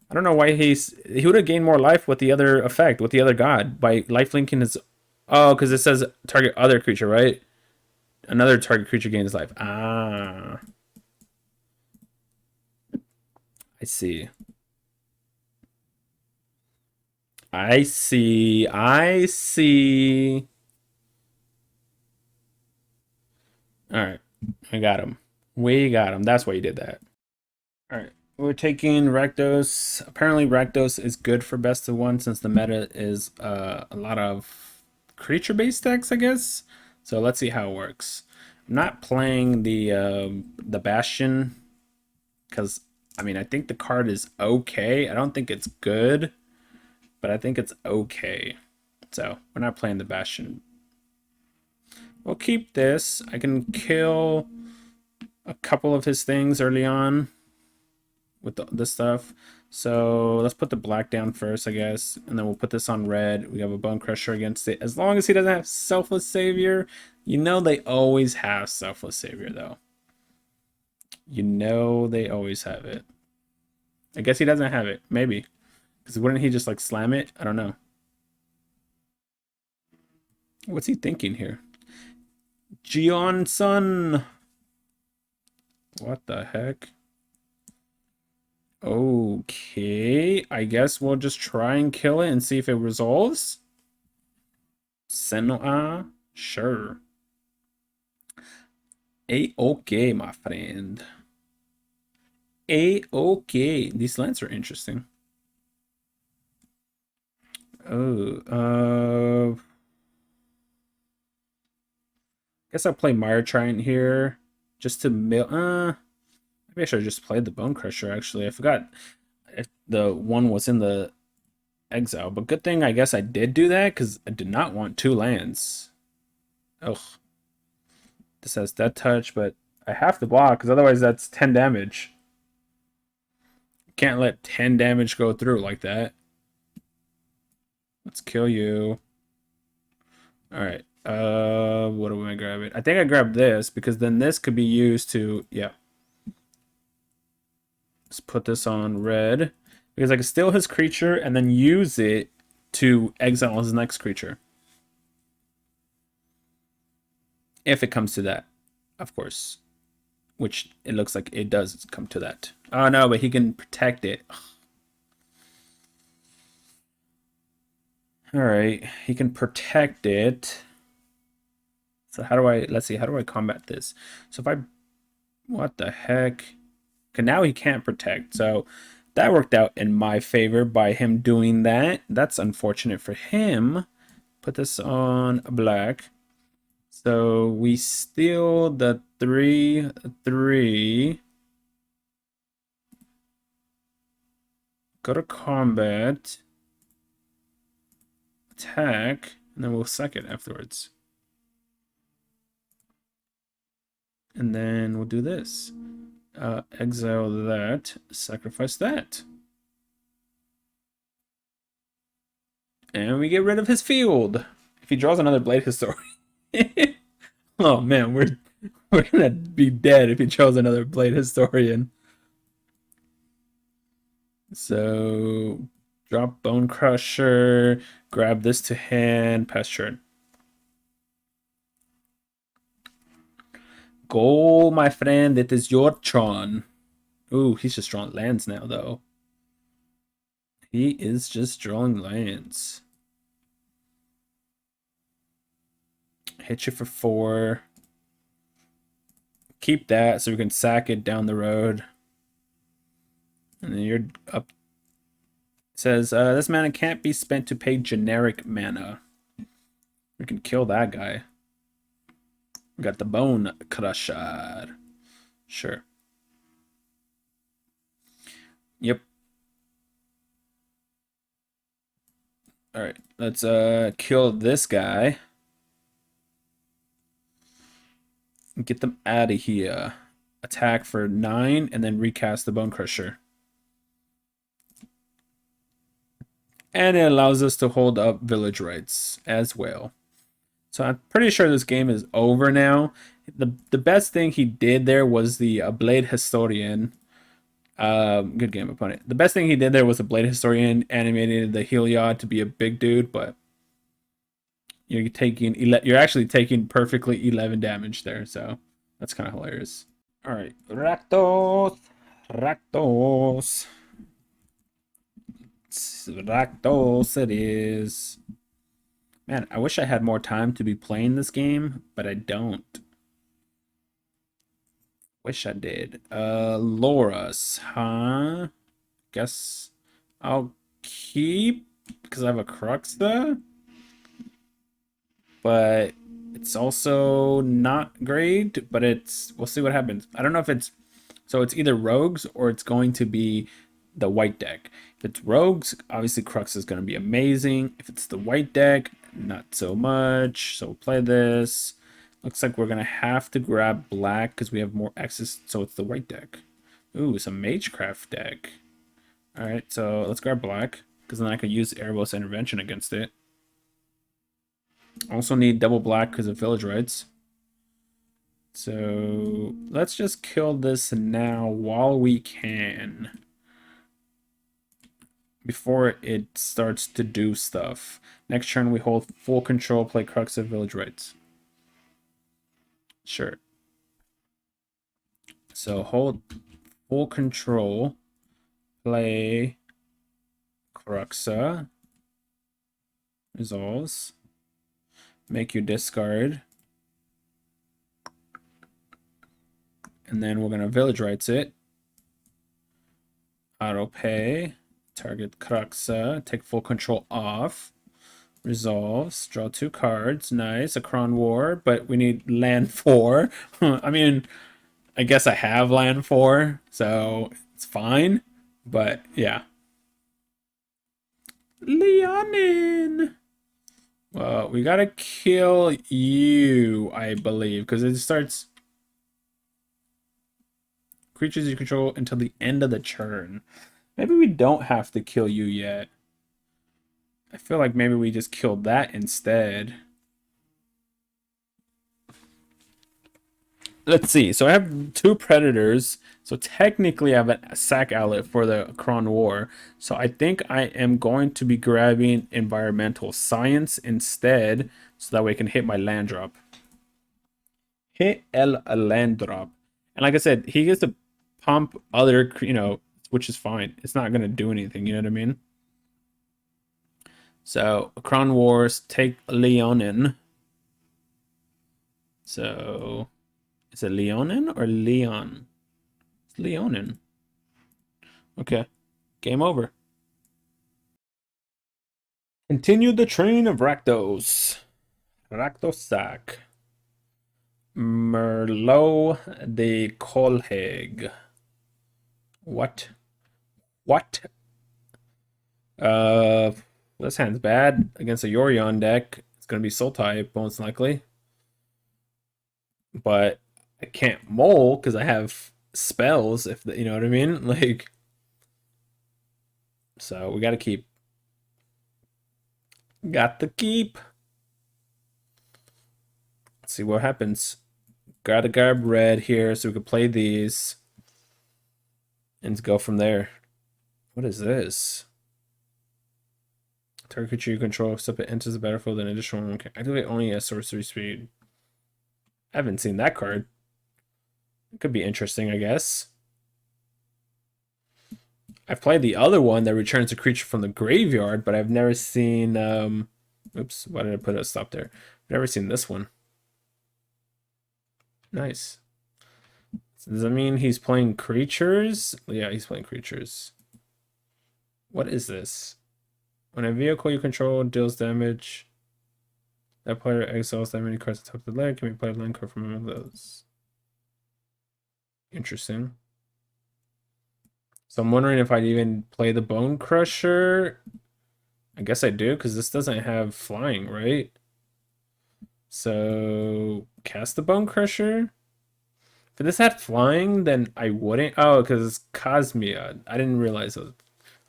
I don't know why he would have gained more life with the other effect, with the other god, by lifelinking his... Oh, because it says target other creature, right? Another target creature gains life. Ah. I see. I see. I see. Alright. We got him. We got him. That's why you did that. Alright. We're taking Rakdos. Apparently Rakdos is good for best of 1 since the meta is a lot of creature-based decks, I guess. So let's see how it works. I'm not playing the Bastion because I mean I think the card is okay. I don't think it's good, but I think it's okay. So we're not playing the Bastion. We'll keep this. I can kill a couple of his things early on with this stuff. So let's put the black down first, I guess. And then we'll put this on red. We have a Bone Crusher against it. As long as he doesn't have Selfless Savior. You know they always have Selfless Savior, though. You know they always have it. I guess he doesn't have it. Maybe. Because wouldn't he just, like, slam it? I don't know. What's he thinking here? Gion-sun! What the heck? Okay. Okay, I guess we'll just try and kill it and see if it resolves. Senua, sure. A-okay, my friend. A-okay. These lands are interesting. Oh, guess I'll play Mire Trident here just to mill. Maybe I should have just played the Bone Crusher. Actually, I forgot if the one was in the exile, but good thing I guess I did do that because I did not want 2 lands. Ugh, this has Death Touch, but I have to block because otherwise that's 10 damage. Can't let 10 damage go through like that. Let's kill you. All right. What do I grab it? I think I grabbed this because then this could be used to, yeah. Let's put this on red because I can steal his creature and then use it to exile his next creature. If it comes to that, of course. Which it looks like it does come to that. Oh no, but he can protect it. All right, he can protect it. So how do I, let's see, how do I combat this? So if I, what the heck? Okay, now he can't protect. So that worked out in my favor by him doing that. That's unfortunate for him. Put this on black. So we steal the 3/3. Go to combat. Attack. And then we'll sack it afterwards. And then we'll do this. Exile that. Sacrifice that. And we get rid of his field. If he draws another Blade Historian. Oh man, we're gonna be dead if he chose another Blade Historian. So drop Bone Crusher, grab this to hand, pass turn. Go, my friend, it is your turn. Ooh, he's just drawing lands now, though. He is just drawing lands. Hit you for 4. Keep that so we can sack it down the road. And then you're up. It says, this mana can't be spent to pay generic mana. We can kill that guy. We got the Bone Crusher. Sure. Yep. Alright, let's kill this guy. Get them out of here. Attack for 9 and then recast the Bone Crusher. And it allows us to hold up Village Rites as well. So I'm pretty sure this game is over now. The best thing he did there was the Blade Historian. Good game, opponent. The best thing he did there was a Blade Historian animated the Heliod to be a big dude, but you're actually taking perfectly 11 damage there, so that's kind of hilarious. All right, Rakdos it is. Man, I wish I had more time to be playing this game, but I don't. Wish I did. Loras, huh? Guess I'll keep because I have a Cruxa. But it's also not great, but we'll see what happens. I don't know if it's either rogues or it's going to be the white deck. If it's rogues, obviously Crux is going to be amazing. If it's the white deck, not so much. So we'll play this. Looks like we're going to have to grab black because we have more access. So it's the white deck. Ooh, it's a Magecraft deck. All right, so let's grab black because then I could use Erebos Intervention against it. Also need double black because of Village Rites. So let's just kill this now while we can. Before it starts to do stuff. Next turn we hold full control, play Crux of Village Rites. Sure. So hold full control, play Cruxa. Resolves. Make you discard. And then we're going to Village Rites it. Auto pay. Target Cruxa. Take full control off. Resolves. Draw 2 cards. Nice. Akroan War. But we need land 4. I mean, I guess I have land 4. So it's fine. But yeah. Leonin. Well, we gotta kill you, I believe, because it starts creatures you control until the end of the turn. Maybe we don't have to kill you yet. I feel like maybe we just killed that instead. Let's see. So I have 2 predators. So technically I have a sack outlet for the Akroan War. So I think I am going to be grabbing environmental science instead. So that way I can hit my land drop. Hit a land drop. And like I said, he gets to pump other, which is fine. It's not going to do anything. You know what I mean? So Akroan Wars, take Leonin. So... is it Leonin or Leon? It's Leonin. Okay. Game over. Continue the train of Rakdos. Rakdos Sac. Merlot de Colheg. What? What? This hand's bad against a Yorion deck. It's gonna be Soul type, most likely. But I can't mole because I have spells, if you know what I mean. Like, so we gotta keep. Got to keep. Let's see what happens. Gotta grab red here so we can play these and go from there. What is this? Target creature you control, except it enters the battlefield, an additional one can activate only at sorcery speed. I haven't seen that card. It could be interesting, I guess. I've played the other one that returns a creature from the graveyard, but I've never seen oops, why did I put a stop there? I've never seen this one. Nice. So does that mean he's playing creatures? Yeah, he's playing creatures. What is this? When a vehicle you control deals damage, that player exiles that many cards at the top of the leg. Can we play a land card from among those? Interesting. So I'm wondering if I'd even play the Bone Crusher. I guess I do, because this doesn't have flying, right? So cast the Bone Crusher. If this had flying, then I wouldn't. Oh, because it's Cosmia. I didn't realize it.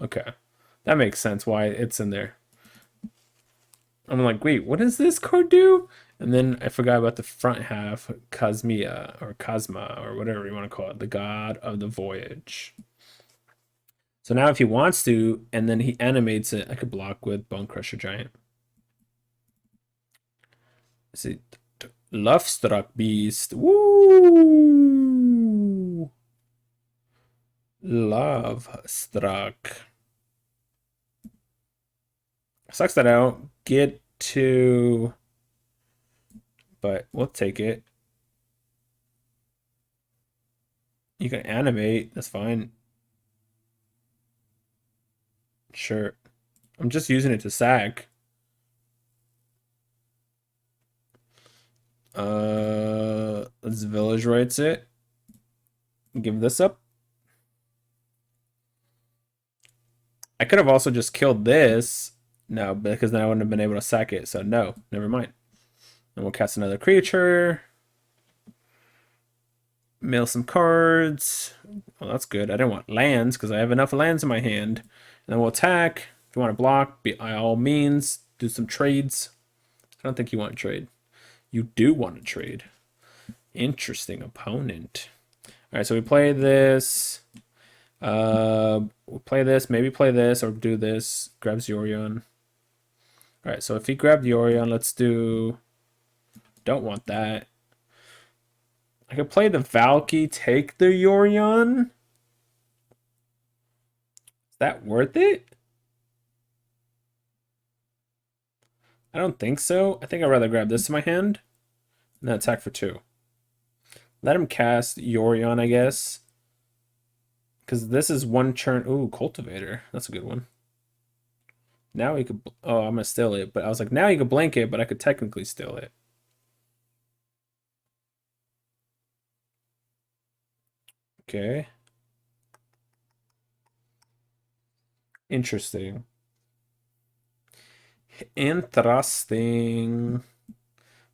Okay. That makes sense why it's in there. I'm like, wait, what does this card do? And then I forgot about the front half, Cosmia or Cosma or whatever you want to call it, the god of the voyage. So now if he wants to, and then he animates it, I could block with Bone Crusher Giant. Let's see, Lovestruck Beast. Woo! Lovestruck. Sucks that I don't get to, but we'll take it. You can animate, that's fine. Sure. I'm just using it to sack. Let's Village Rites it. Give this up. I could have also just killed this. No, because then I wouldn't have been able to sack it. So no, never mind. And we'll cast another creature. Mail some cards. Well, that's good. I didn't want lands because I have enough lands in my hand. And then we'll attack. If you want to block, by all means, do some trades. I don't think you want to trade. You do want to trade. Interesting opponent. All right, so we play this. We'll play this, maybe play this, or do this. Grabs Yorion. All right, so if he grabbed Yorion, let's do... Don't want that. I could play the Valky, take the Yorion. Is that worth it? I don't think so. I think I'd rather grab this in my hand and then attack for 2. Let him cast Yorion, I guess. Because this is one turn. Ooh, Cultivator. That's a good one. Now he could... Oh, I'm going to steal it. But I was like, now you could blank it, but I could technically steal it. Okay. Interesting. Interesting.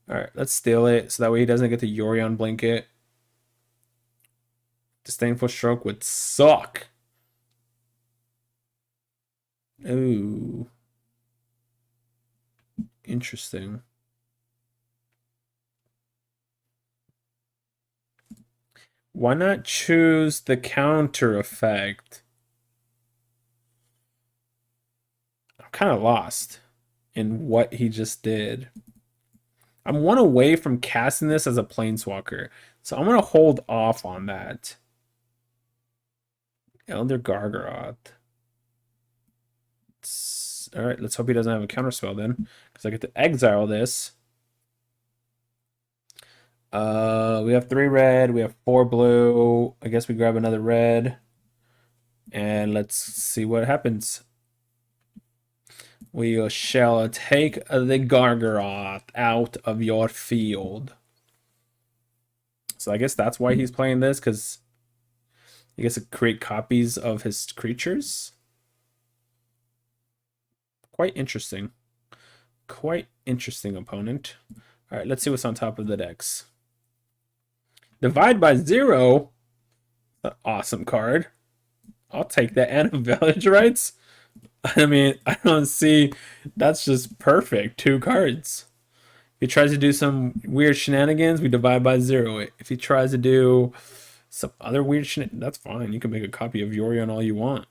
Alright, let's steal it so that way he doesn't get the Yorion blanket. Disdainful Stroke would suck. Ooh. Interesting. Why not choose the counter effect? I'm kind of lost in what he just did. I'm one away from casting this as a planeswalker, so I'm going to hold off on that. Elder Gargaroth. Alright, let's hope he doesn't have a counterspell then, because I get to exile this. We have 3 red, we have 4 blue. I guess we grab another red. And let's see what happens. We shall take the Gargaroth out of your field. So I guess that's why he's playing this, because he gets to create copies of his creatures. Quite interesting. Quite interesting opponent. Alright, let's see what's on top of the decks. Divide by 0. Awesome card. I'll take that. And a Village Rites. I mean, I don't see. That's just perfect. 2 cards. If he tries to do some weird shenanigans, we divide by 0. If he tries to do some other weird shenanigans, that's fine. You can make a copy of Yorion all you want.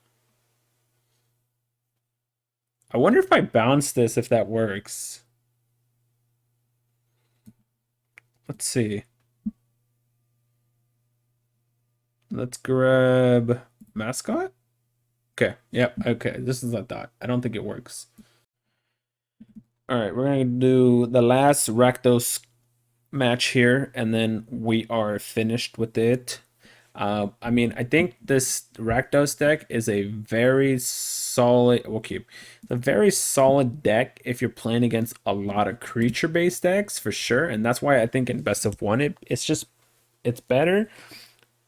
I wonder if I bounce this, if that works. Let's see. Let's grab Mascot. Okay, yep, okay. This is a thought. I don't think it works. Alright, we're going to do the last Rakdos match here, and then we are finished with it. I mean, I think this Rakdos deck is a very solid... We'll keep. It's a very solid deck if you're playing against a lot of creature-based decks, for sure. And that's why I think in Best of 1, it's better.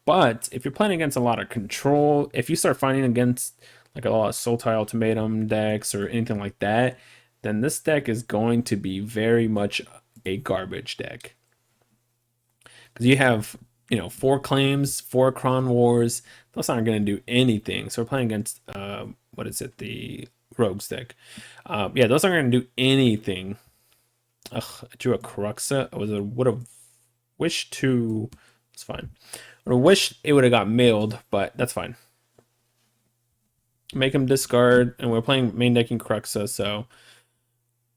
But if you're playing against a lot of control, if you start fighting against like a lot of Sultai Ultimatum decks or anything like that, then this deck is going to be very much a garbage deck. Because you have, 4 claims, 4 Akroan Wars. Those aren't going to do anything. So we're playing against, what is it? The Rogues deck. Yeah, those aren't going to do anything. Ugh, I drew a Cruxa. I would have wished to... It's fine. I wish it would have got milled, but that's fine. Make him discard, and we're playing main decking Cruxa, so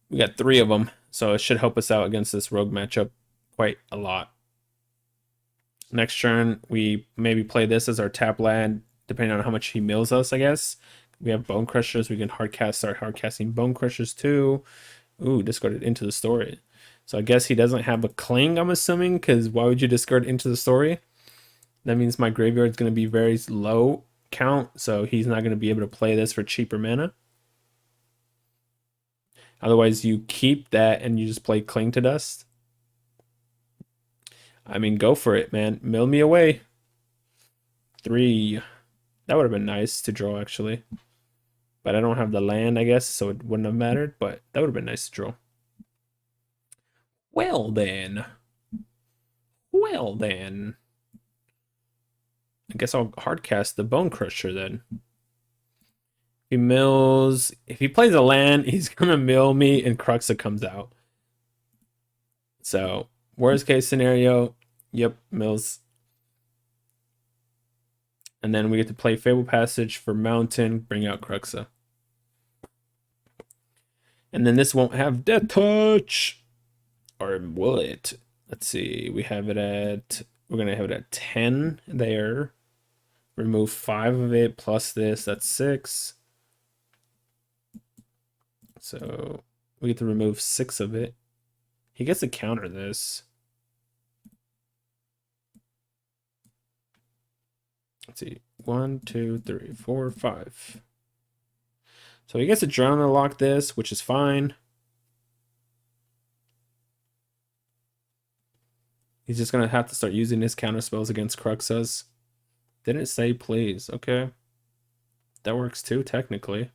we got 3 of them, so it should help us out against this rogue matchup quite a lot. Next turn, we maybe play this as our tap land, depending on how much he mills us, I guess. We have Bone Crushers. We can start hard casting Bone Crushers too. Ooh, discarded Into the Story. So I guess he doesn't have a Cling, I'm assuming, because why would you discard Into the Story? That means my graveyard is going to be very low count, so he's not going to be able to play this for cheaper mana. Otherwise, you keep that and you just play Cling to Dust. I mean, go for it, man. Mill me away. 3. That would have been nice to draw, actually. But I don't have the land, I guess, so it wouldn't have mattered. But that would have been nice to draw. Well, then. Well, then. I guess I'll hardcast the Bone Crusher, then. If he plays a land, he's going to mill me and Cruxa comes out. So, worst case scenario, yep, mills. And then we get to play Fable Passage for Mountain, bring out Cruxa. And then this won't have Death Touch. Or will it? Let's see. We're going to have it at 10 there. Remove 5 of it plus this. That's 6. So We get to remove 6 of it. He gets to counter this. Let's see. 1, 2, 3, 4, 5. So he gets to drown and lock this, which is fine. He's just gonna have to start using his counter spells against Cruxas. Didn't say please. Okay. That works too, technically.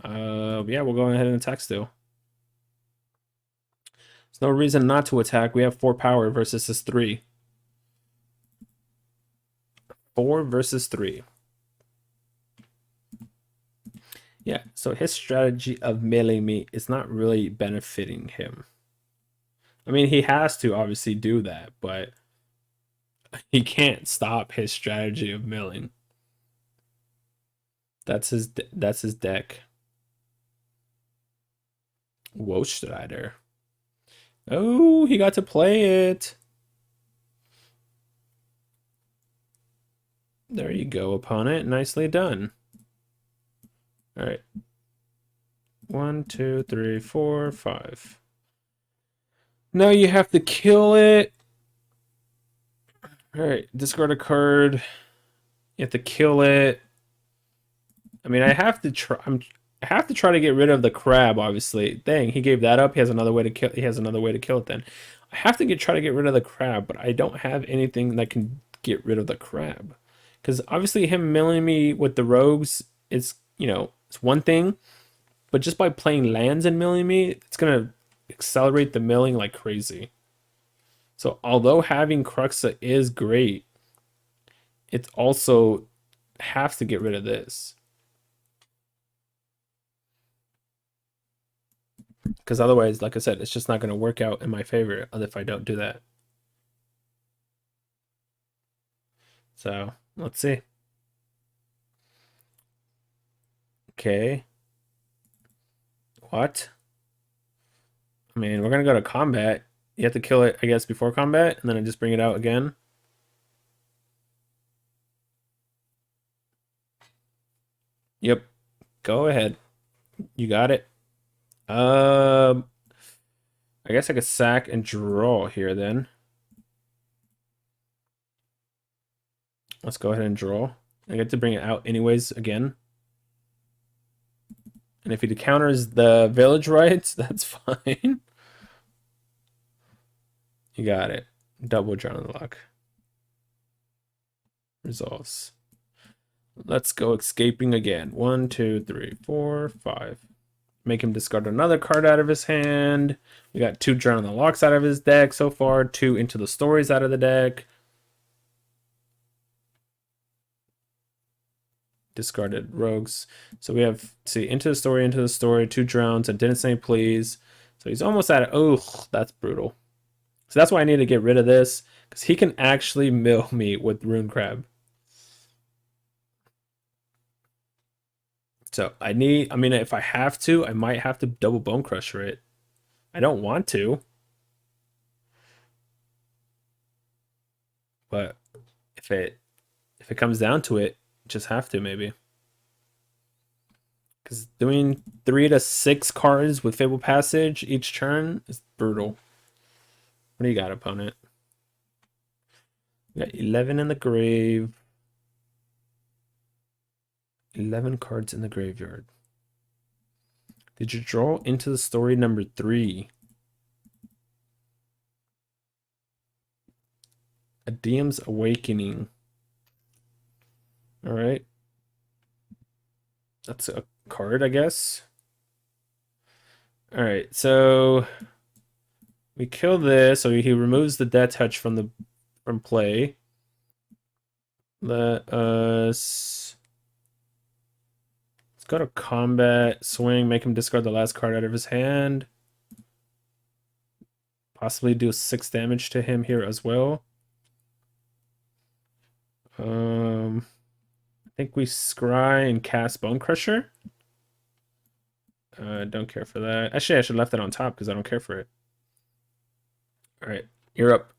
Yeah, we'll go ahead and attack still. There's no reason not to attack. We have 4 power versus his 3. 4 versus 3. Yeah, so his strategy of milling me is not really benefiting him. I mean, he has to obviously do that, but he can't stop his strategy of milling. That's his deck. Wellspring. Oh, he got to play it. There you go, opponent. Nicely done. All right. 1, 2, 3, 4, 5. Now you have to kill it. All right, discard a card. You have to kill it. I mean, I have to try. I have to try to get rid of the crab. Obviously, dang, he gave that up. He has another way to kill. He has another way to kill it. Then I have to try to get rid of the crab, but I don't have anything that can get rid of the crab. Because obviously, him milling me with the rogues is, you know, it's one thing, but just by playing lands and milling me, it's gonna accelerate the milling like crazy. So although having Cruxa is great, it also has to get rid of this. Because otherwise, like I said, it's just not going to work out in my favor if I don't do that. So, let's see. Okay. What? I mean, we're going to go to combat. You have to kill it, I guess, before combat, and then I just bring it out again. Yep. Go ahead. You got it. I guess I could sack and draw here then. Let's go ahead and draw. I get to bring it out anyways again. And if he counters the Village Rites, that's fine. You got it. Double drown on the luck. Resolves. Let's go escaping again. 1, 2, 3, 4, 5. Make him discard another card out of his hand. We got 2 drown on the locks out of his deck so far. 2 into the stories out of the deck. Discarded rogues. So we have, see, into the story, 2 drowns, and didn't say please. So he's almost at it. Oh, that's brutal. So that's why I need to get rid of this, because he can actually mill me with Rune Crab. So I mean, if I have to, I might have to double Bone Crusher it. I don't want to. But if it comes down to it, just have to maybe. Because doing 3 to 6 cards with Fable Passage each turn is brutal. What do you got, opponent? We got 11 in the grave. 11 cards in the graveyard. Did you draw into the story number 3? A DM's Awakening. All right. That's a card, I guess. All right, so we kill this, so he removes the Death Touch from play. Let us, let's go to combat, swing, make him discard the last card out of his hand. Possibly do 6 damage to him here as well. I think we scry and cast Bone Crusher. Don't care for that. Actually, I should have left it on top because I don't care for it. All right, you're up.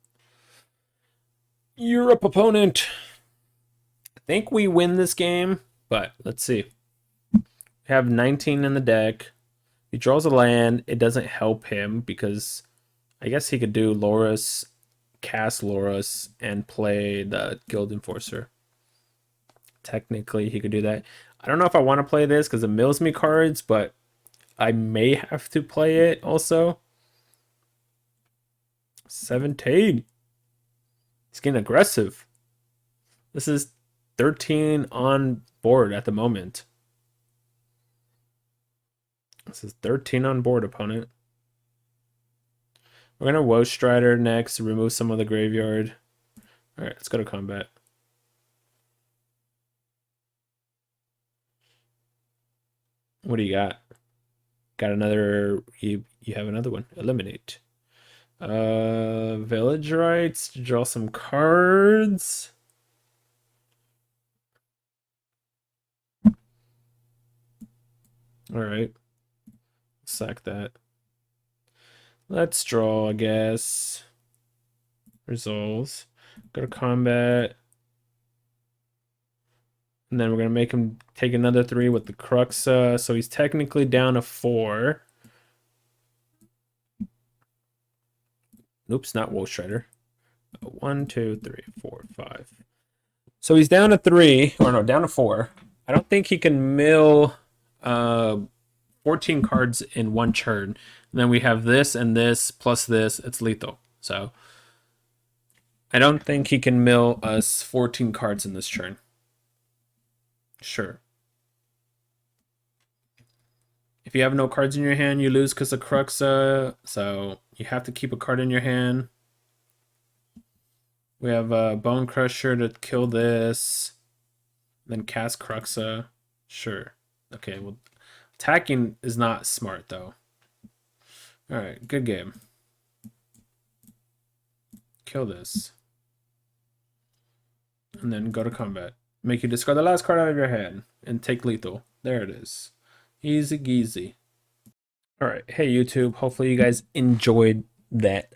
You're up, opponent. I think we win this game, but let's see. We have 19 in the deck. He draws a land. It doesn't help him because I guess he could do Loras, cast Loras, and play the Guild Enforcer. Technically, he could do that. I don't know if I want to play this because it mills me cards, but I may have to play it also. 17. He's getting aggressive. This is 13 on board at the moment. This is 13 on board, opponent. We're going to Woe Strider next to remove some of the graveyard. All right, let's go to combat. What do you got? Got another, you have another one. Eliminate. Village Rites to draw some cards. All right. Sack that. Let's draw, I guess. Resolves. Go to combat. And then we're going to make him take another 3 with the Crux. So he's technically down to 4. Oops, not Woe Strider. 1, 2, 3, 4, 5. So he's down to 3. Or no, down to 4. I don't think he can mill 14 cards in one turn. And then we have this and this plus this. It's lethal. So I don't think he can mill us 14 cards in this turn. Sure. If you have no cards in your hand, you lose because of Cruxa. So you have to keep a card in your hand. We have a Bone Crusher to kill this. Then cast Cruxa. Sure. Okay, well, attacking is not smart, though. Alright, good game. Kill this. And then go to combat. Make you discard the last card out of your hand and take lethal. There it is. Easy geezy. Alright, hey YouTube. Hopefully you guys enjoyed that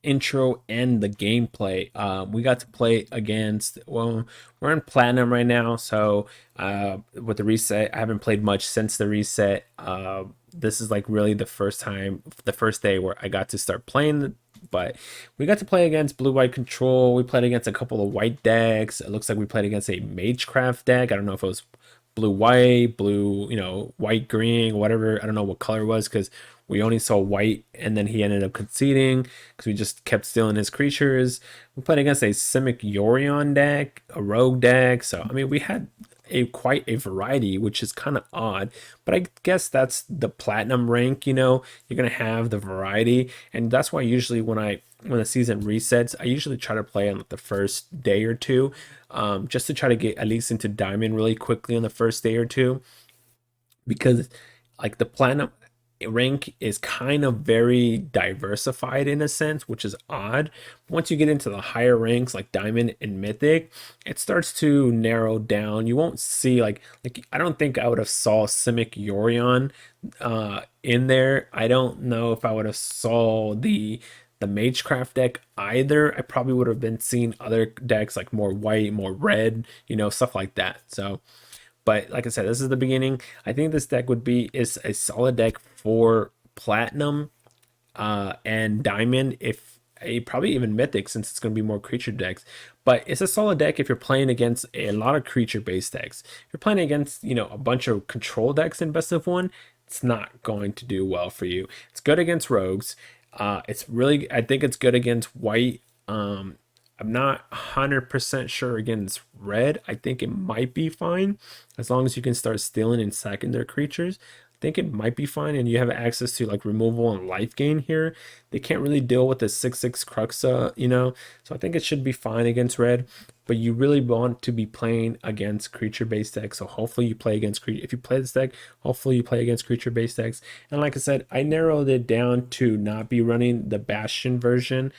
intro and the gameplay. We got to play against, well, we're in platinum right now, so with the reset, I haven't played much since the reset. This is like really the first day where I got to start playing, but we got to play against blue-white control. We played against a couple of white decks. It looks like we played against a Magecraft deck. I don't know if it was blue-white, blue, white-green, whatever. I don't know what color it was because we only saw white, and then he ended up conceding because we just kept stealing his creatures. We played against a Simic Yorion deck, a rogue deck. So, I mean, we had quite a variety, which is kind of odd. But I guess that's the platinum rank, you're going to have the variety. And that's why usually when the season resets, I usually try to play on the first day or two, just to try to get at least into diamond really quickly on the first day or two. Because like the platinum rank is kind of very diversified in a sense, which is odd. Once you get into the higher ranks like diamond and mythic, it starts to narrow down. You won't see like I don't think I would have saw Simic Yorion in there. I don't know if I would have saw the Magecraft deck either. I probably would have been seeing other decks like more white, more red, stuff like that. So but like I said, this is the beginning. I think this deck is a solid deck for platinum and diamond, if probably even mythic, since it's going to be more creature decks. But it's a solid deck if you're playing against a lot of creature based decks. If you're playing against a bunch of control decks in best of one, it's not going to do well for you. It's good against rogues. I think it's good against white. I'm not 100% sure against red. I think it might be fine as long as you can start stealing and sacking their creatures. I think it might be fine, and you have access to like removal and life gain here. They can't really deal with the 6/6 Cruxa, so I think it should be fine against red. But you really want to be playing against creature-based decks, so hopefully you play against creature. If you play this deck, hopefully you play against creature-based decks. And like I said, I narrowed it down to not be running the Bastion version.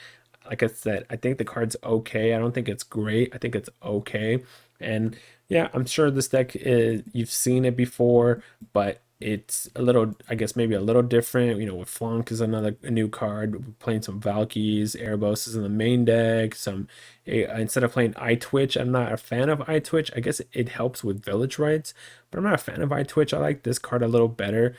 Like I said, I think the card's okay. I don't think it's great. I think it's okay. And yeah, I'm sure this deck you've seen it before, but it's a little, I guess maybe a little different. You know, with Flonk is a new card. We're playing some Valkyries, Erebos is in the main deck. Instead of playing Eye Twitch, I'm not a fan of Eye Twitch. I guess it helps with Village Rites, but I'm not a fan of Eye Twitch. I like this card a little better.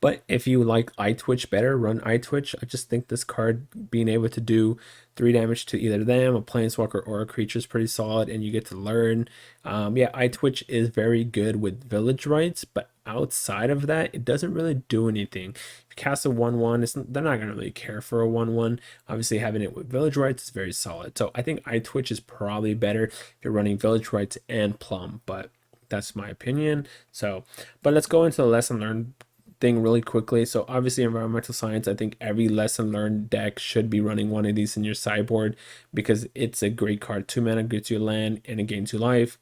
But if you like Eye Twitch better, run Eye Twitch. I just think this card being able to do 3 damage to either them, a Planeswalker, or a creature is pretty solid, and you get to learn. Yeah, Eye Twitch is very good with Village Rites, but outside of that, it doesn't really do anything. If you cast a 1/1, they're not going to really care for a 1/1. Obviously, having it with Village Rites is very solid. So I think Eye Twitch is probably better if you're running Village Rites and Plum, but that's my opinion. So, but let's go into the lesson learned thing really quickly. So obviously environmental science, I think every lesson learned deck should be running one of these in your sideboard because it's a great card. 2 mana, gets you land, and it gains you life.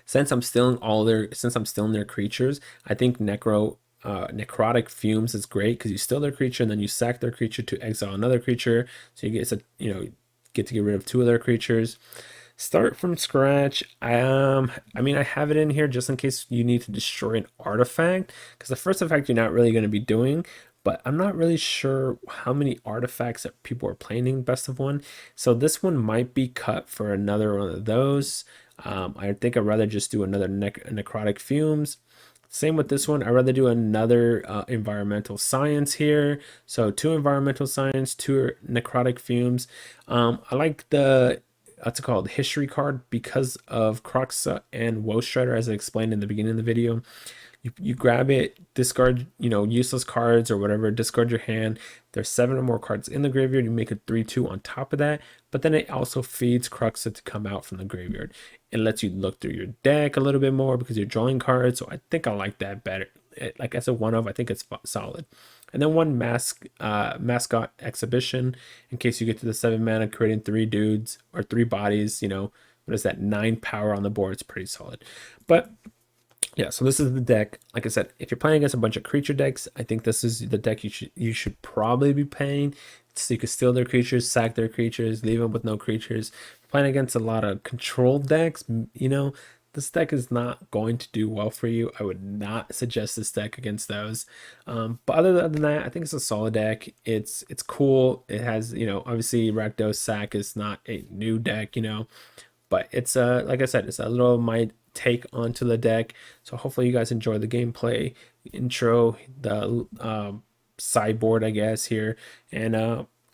Since I'm stealing their creatures, I think Necrotic Fumes is great because you steal their creature and then you sack their creature to exile another creature. So you get to get rid of 2 of their creatures. Start from scratch. I mean, I have it in here just in case you need to destroy an artifact, because the first effect you're not really going to be doing, but I'm not really sure how many artifacts that people are playing best of one. So this one might be cut for another one of those. I think I'd rather just do another Necrotic Fumes. Same with this one. I'd rather do another environmental science here. So 2 environmental science, 2 necrotic fumes. I like the what's it called, history card, because of Croxa and Woe Strider, as I explained in the beginning of the video. You grab it, discard, useless cards or whatever, discard your hand. There's 7 or more cards in the graveyard. You make a 3/2 on top of that, but then it also feeds Croxa to come out from the graveyard. It lets you look through your deck a little bit more because you're drawing cards. So I think I like that better. Like as a one of, I think it's solid. And then 1 mascot exhibition in case you get to the 7 mana, creating 3 dudes or 3 bodies. What is that, 9 power on the board? It's pretty solid. But yeah, so this is the deck. Like I said, if you're playing against a bunch of creature decks, I think this is the deck you should probably be playing. So you can steal their creatures, sack their creatures, leave them with no creatures. Playing against a lot of control decks, this deck is not going to do well for you. I would not suggest this deck against those. But other than that, I think it's a solid deck. It's cool. It has, obviously Rakdos Sac is not a new deck, but it's like I said, it's a little my take onto the deck. So hopefully you guys enjoy the gameplay intro, the sideboard, I guess, here, and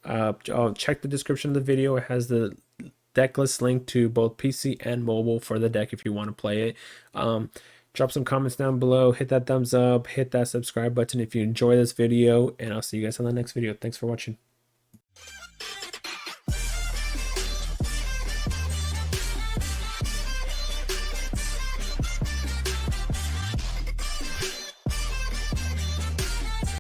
I'll check the description of the video. It has the deck list link to both PC and mobile for the deck if you want to play it. Drop some comments down below, hit that thumbs up, hit that subscribe button if you enjoy this video, and I'll see you guys on the next video. Thanks for watching.